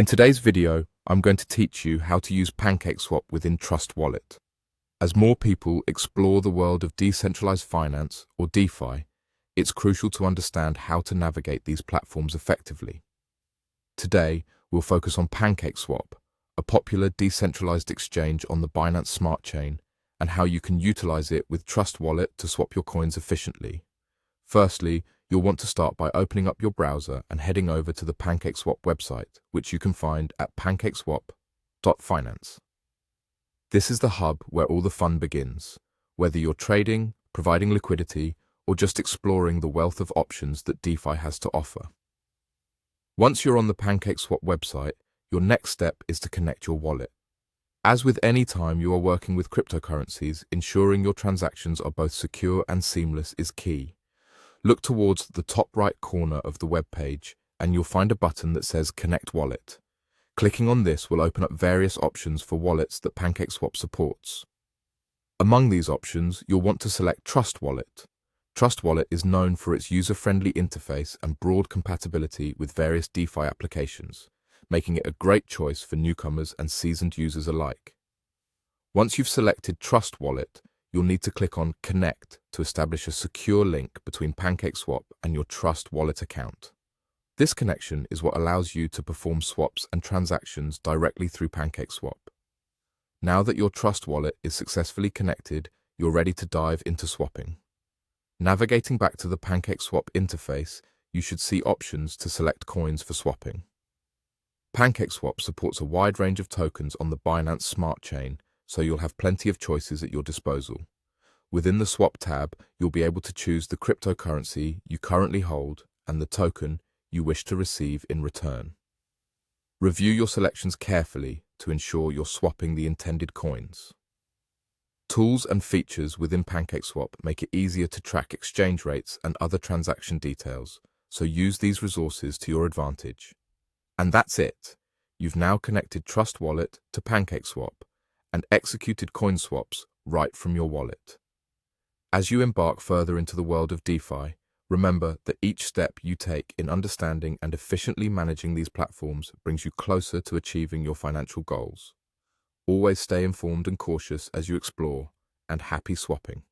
In today's video, I'm going to teach you how to use PancakeSwap within Trust Wallet. As more people explore the world of decentralized finance, or DeFi, it's crucial to understand how to navigate these platforms effectively. Today, we'll focus on PancakeSwap, a popular decentralized exchange on the Binance Smart Chain, and how you can utilize it with Trust Wallet to swap your coins efficiently. Firstly, you'll want to start by opening up your browser and heading over to the PancakeSwap website, which you can find at pancakeswap.finance. This is the hub where all the fun begins, whether you're trading, providing liquidity, or just exploring the wealth of options that DeFi has to offer. Once you're on the PancakeSwap website, your next step is to connect your wallet. As with any time you are working with cryptocurrencies, ensuring your transactions are both secure and seamless is key. Look towards the top right corner of the web page and you'll find a button that says Connect Wallet. Clicking on this will open up various options for wallets that PancakeSwap supports. Among these options, you'll want to select Trust Wallet. Trust Wallet is known for its user-friendly interface and broad compatibility with various DeFi applications, making it a great choice for newcomers and seasoned users alike. Once you've selected Trust Wallet, you'll need to click on Connect to establish a secure link between PancakeSwap and your Trust Wallet account. This connection is what allows you to perform swaps and transactions directly through PancakeSwap. Now that your Trust Wallet is successfully connected, you're ready to dive into swapping. Navigating back to the PancakeSwap interface, you should see options to select coins for swapping. PancakeSwap supports a wide range of tokens on the Binance Smart Chain, so you'll have plenty of choices at your disposal. Within the Swap tab, you'll be able to choose the cryptocurrency you currently hold and the token you wish to receive in return. Review your selections carefully to ensure you're swapping the intended coins. Tools and features within PancakeSwap make it easier to track exchange rates and other transaction details, so use these resources to your advantage. And that's it. You've now connected Trust Wallet to PancakeSwap and executed coin swaps right from your wallet. As you embark further into the world of DeFi, remember that each step you take in understanding and efficiently managing these platforms brings you closer to achieving your financial goals. Always stay informed and cautious as you explore, and happy swapping.